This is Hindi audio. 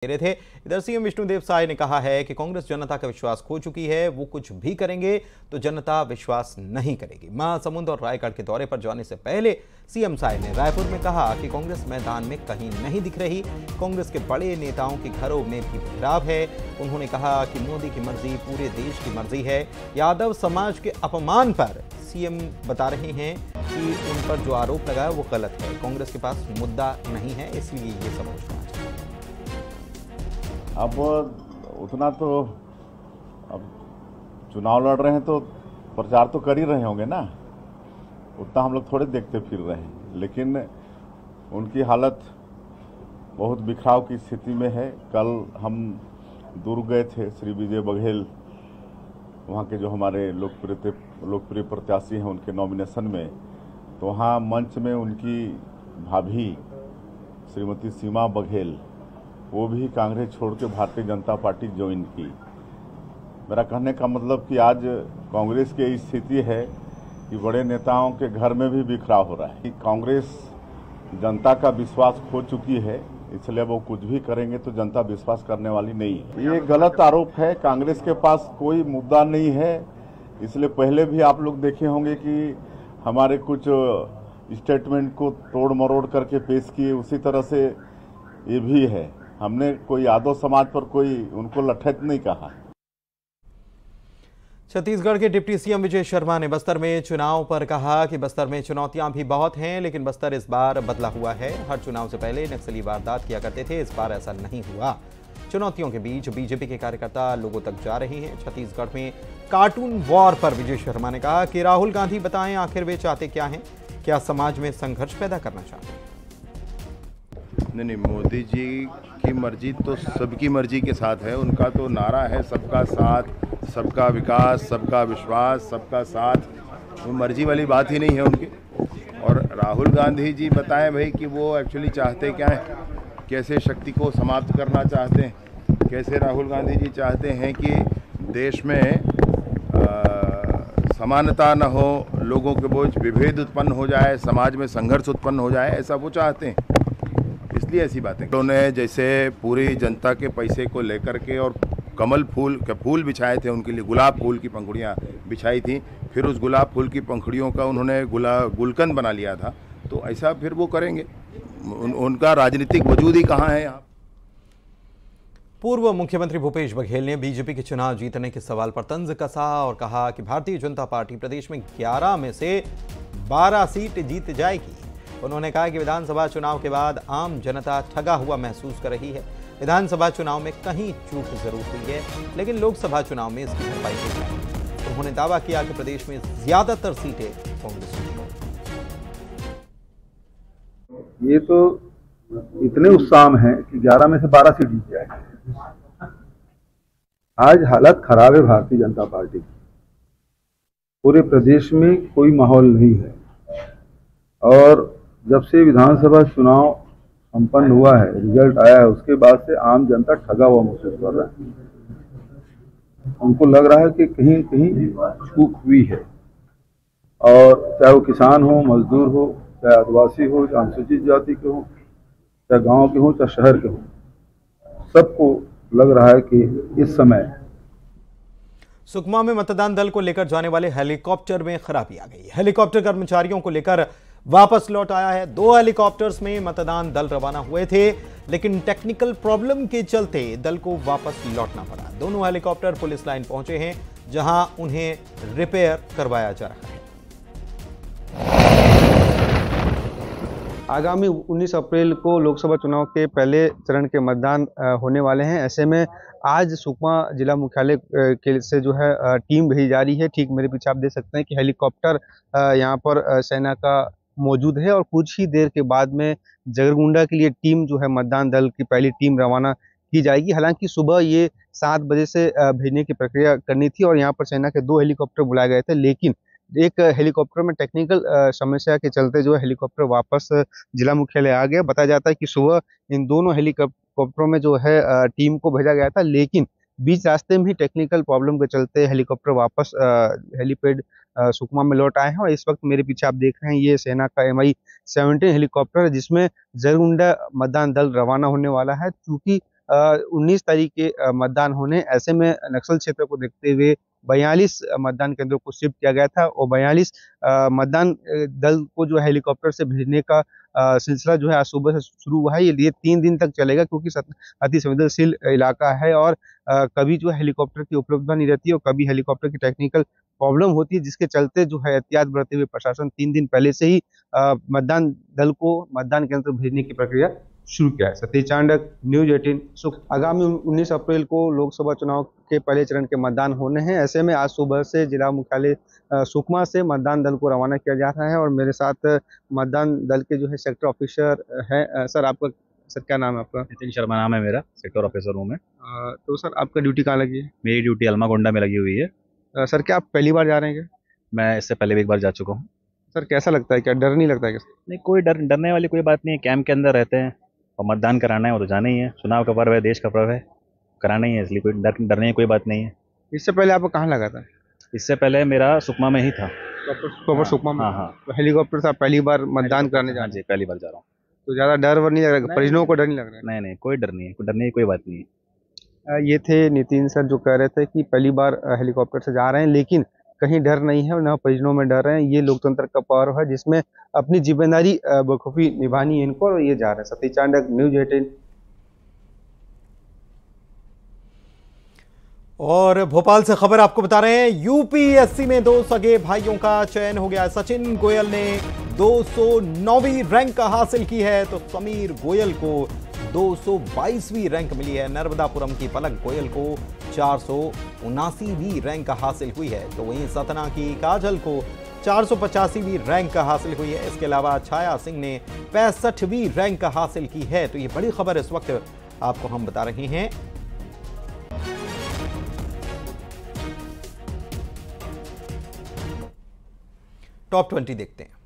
दे रहे थे। इधर सीएम विष्णुदेव साय ने कहा है कि कांग्रेस जनता का विश्वास खो चुकी है, वो कुछ भी करेंगे तो जनता विश्वास नहीं करेगी। महासमुंद और रायगढ़ के दौरे पर जाने से पहले सीएम साय ने रायपुर में कहा कि कांग्रेस मैदान में कहीं नहीं दिख रही, कांग्रेस के बड़े नेताओं के घरों में भी बिखराव है। उन्होंने कहा कि मोदी की मर्जी पूरे देश की मर्जी है। यादव समाज के अपमान पर सीएम बता रहे हैं कि उन पर जो आरोप लगा है वो गलत है, कांग्रेस के पास मुद्दा नहीं है, इसलिए ये सब होना चाहिए। अब उतना तो अब चुनाव लड़ रहे हैं तो प्रचार तो कर ही रहे होंगे ना, उतना हम लोग थोड़े देखते फिर रहे हैं, लेकिन उनकी हालत बहुत बिखराव की स्थिति में है। कल हम दुर्ग गए थे, श्री विजय बघेल वहाँ के जो हमारे लोकप्रिय प्रत्याशी हैं उनके नॉमिनेशन में, तो वहाँ मंच में उनकी भाभी श्रीमती सीमा बघेल वो भी कांग्रेस छोड़ के भारतीय जनता पार्टी ज्वाइन की। मेरा कहने का मतलब कि आज कांग्रेस की स्थिति है कि बड़े नेताओं के घर में भी बिखराव हो रहा है कि कांग्रेस जनता का विश्वास खो चुकी है, इसलिए वो कुछ भी करेंगे तो जनता विश्वास करने वाली नहीं है। ये गलत आरोप है। कांग्रेस के पास कोई मुद्दा नहीं है, इसलिए पहले भी आप लोग देखे होंगे कि हमारे कुछ स्टेटमेंट को तोड़ मरोड़ करके पेश किए, उसी तरह से ये भी है। हमने कोई यादव समाज पर कोई उनको लठैत नहीं कहा। छत्तीसगढ़ के डिप्टी सीएम विजय शर्मा ने बस्तर में चुनाव पर कहा कि बस्तर में चुनौतियां भी बहुत हैं, लेकिन बस्तर इस बार बदला हुआ है। हर चुनाव से पहले नक्सली वारदात किया करते थे, इस बार ऐसा नहीं हुआ। चुनौतियों के बीच बीजेपी के कार्यकर्ता लोगों तक जा रहे हैं। छत्तीसगढ़ में कार्टून वॉर पर विजय शर्मा ने कहा कि राहुल गांधी बताएं आखिर वे चाहते क्या हैं, क्या समाज में संघर्ष पैदा करना चाहते हैं? नहीं, मोदी जी की मर्जी तो सबकी मर्जी के साथ है। उनका तो नारा है सबका साथ, सबका विकास, सबका विश्वास, सबका साथ। वो मर्जी वाली बात ही नहीं है उनकी। और राहुल गांधी जी बताएं भाई कि वो एक्चुअली चाहते क्या हैं, कैसे शक्ति को समाप्त करना चाहते हैं, कैसे राहुल गांधी जी चाहते हैं कि देश में समानता न हो, लोगों के बीच विभेद उत्पन्न हो जाए, समाज में संघर्ष उत्पन्न हो जाए, ऐसा वो चाहते हैं। इसलिए ऐसी बातें उन्होंने जैसे पूरी जनता के पैसे को लेकर के और कमल फूल के फूल बिछाए थे, उनके लिए गुलाब फूल की पंखुड़ियाँ बिछाई थी, फिर उस गुलाब फूल की पंखुड़ियों का उन्होंने गुलकंद बना लिया था, तो ऐसा फिर वो करेंगे। उनका राजनीतिक वजूद ही कहाँ है यहाँ। पूर्व मुख्यमंत्री भूपेश बघेल ने बीजेपी के चुनाव जीतने के सवाल पर तंज कसा और कहा कि भारतीय जनता पार्टी प्रदेश में 11 में से 12 सीट जीत जाएगी। उन्होंने कहा कि विधानसभा चुनाव के बाद आम जनता ठगा हुआ महसूस कर रही है। विधानसभा चुनाव में कहीं चूक जरूर हुई है, लेकिन लोकसभा चुनाव में इसकी भरपाई की जाएगी। उन्होंने दावा किया कि प्रदेश में ज्यादातर सीटें कांग्रेस की। ये तो इतने उत्साह में है कि 11 में से 12 सीट जीत जाएगी। आज हालत खराब है भारतीय जनता पार्टी की। पूरे प्रदेश में कोई माहौल नहीं है, और जब से विधानसभा चुनाव संपन्न हुआ है, रिजल्ट आया है, उसके बाद से आम जनता ठगा हुआ महसूस कर रहा है। उनको लग रहा है कि कहीं कहीं चूक हुई है, और चाहे वो किसान हो, मजदूर हो, चाहे आदिवासी हो, चाहे अनुसूचित जाति के हो, चाहे गांव के हो, चाहे शहर के हो, सबको लग रहा है कि इस समय सुकमा में मतदान दल को लेकर जाने वाले हेलीकॉप्टर में खराबी आ गई। हेलीकॉप्टर कर्मचारियों को लेकर वापस लौट आया है। 2 हेलीकॉप्टर्स में मतदान दल रवाना हुए थे, लेकिन टेक्निकल प्रॉब्लम के चलते दल को वापस लौटना पड़ा। दोनों हेलीकॉप्टर पुलिस लाइन पहुंचे हैं, जहां उन्हें रिपेयर करवाया जा रहा है। आगामी 19 अप्रैल को लोकसभा चुनाव के पहले चरण के मतदान होने वाले हैं। ऐसे में आज सुकमा जिला मुख्यालय के से जो है टीम भेजी जा रही है। ठीक मेरे पीछे आप देख सकते हैं कि हेलीकॉप्टर यहाँ पर सेना का मौजूद है, और कुछ ही देर के बाद में जगरगुंडा के लिए टीम जो है मतदान दल की पहली टीम रवाना की जाएगी। हालांकि सुबह ये 7 बजे से भेजने की प्रक्रिया करनी थी, और यहाँ पर सेना के 2 हेलीकॉप्टर बुलाए गए थे, लेकिन एक हेलीकॉप्टर में टेक्निकल समस्या के चलते जो है हेलीकॉप्टर वापस जिला मुख्यालय आ गया। बताया जाता है कि सुबह इन दोनों हेलीकॉप्टरों में जो है टीम को भेजा गया था, लेकिन बीच रास्ते में ही टेक्निकल प्रॉब्लम के चलते हेलीकॉप्टर वापस हेलीपैड सुकमा में लौट आए हैं। और इस वक्त मेरे पीछे आप देख रहे हैं ये सेना का MI-17 हेलीकॉप्टर है, जिसमें जरगुंडा मतदान दल रवाना होने वाला है। चूंकि 19 तारीख के मतदान होने, ऐसे में नक्सल क्षेत्र को देखते हुए 42 मतदान केंद्रों को शिफ्ट किया गया था और 42 मतदान दल को जो है हेलीकॉप्टर से भेजने का सिलसिला जो है आज सुबह से शुरू हुआ है। ये 3 दिन तक चलेगा क्योंकि अति संवेदनशील इलाका है और कभी जो है हेलीकॉप्टर की उपलब्धता नहीं रहती है और कभी हेलीकॉप्टर की टेक्निकल प्रॉब्लम होती है, जिसके चलते जो है एहतियात बरतते हुए प्रशासन 3 दिन पहले से ही मतदान दल को मतदान केंद्र भेजने की प्रक्रिया शुरू किया है। सतीश चांडक, न्यूज 18। आगामी 19 अप्रैल को लोकसभा चुनाव के पहले चरण के मतदान होने हैं। ऐसे में आज सुबह से जिला मुख्यालय सुकमा से मतदान दल को रवाना किया जा रहा है और मेरे साथ मतदान दल के जो है सेक्टर ऑफिसर हैं। सर क्या नाम है आपका? नितिन शर्मा नाम है मेरा, सेक्टर ऑफिसर हूँ मैं। तो सर आपका ड्यूटी कहाँ लगी है? मेरी ड्यूटी अल्मागोंडा में लगी हुई है। सर क्या आप पहली बार जा रहे हैं क्या? मैं इससे पहले भी एक बार जा चुका हूँ। सर कैसा लगता है, क्या डर नहीं लगता है क्या? नहीं, कोई डरने वाली कोई बात नहीं है। कैंप के अंदर रहते हैं और मतदान कराना है वो तो जाना ही है। चुनाव का पर्व है, देश का पर्व है, कराना ही है, इसलिए कोई डरने की कोई बात नहीं है। इससे पहले आपको कहाँ लगा था? इससे पहले मेरा सुकमा में ही था। प्रॉपर सुकमा में? हाँ। तो हेलीकॉप्टर से आप पहली बार मतदान कराने जा हाँ रहे हैं? जी, पहली बार जा रहा हूँ। तो ज़्यादा डर वर नहीं लग रहा? परिजनों को डर नहीं लग रहा है? नहीं, कोई डर नहीं है, कोई डरने की कोई बात नहीं है। ये थे नितिन सर जो कह रहे थे कि पहली बार हेलीकॉप्टर से जा रहे हैं, लेकिन कहीं डर नहीं है और न परिजनों में डर है। ये लोकतंत्र का पर्व है जिसमें अपनी जिम्मेदारी बखूबी निभानी है इनको और ये जा रहे हैं। सतीश चांडक, न्यूज 18। और भोपाल से खबर आपको बता रहे हैं, यूपीएससी में 2 सगे भाइयों का चयन हो गया। सचिन गोयल ने 209वीं रैंक हासिल की है तो समीर गोयल को 222वीं रैंक मिली है। नर्मदापुरम की पलक गोयल को 479वीं रैंक हासिल हुई है तो वहीं सतना की काजल को 485वीं रैंक हासिल हुई है। इसके अलावा छाया सिंह ने 65वीं रैंक हासिल की है। तो ये बड़ी खबर इस वक्त आपको हम बता रहे हैं। टॉप 20 देखते हैं।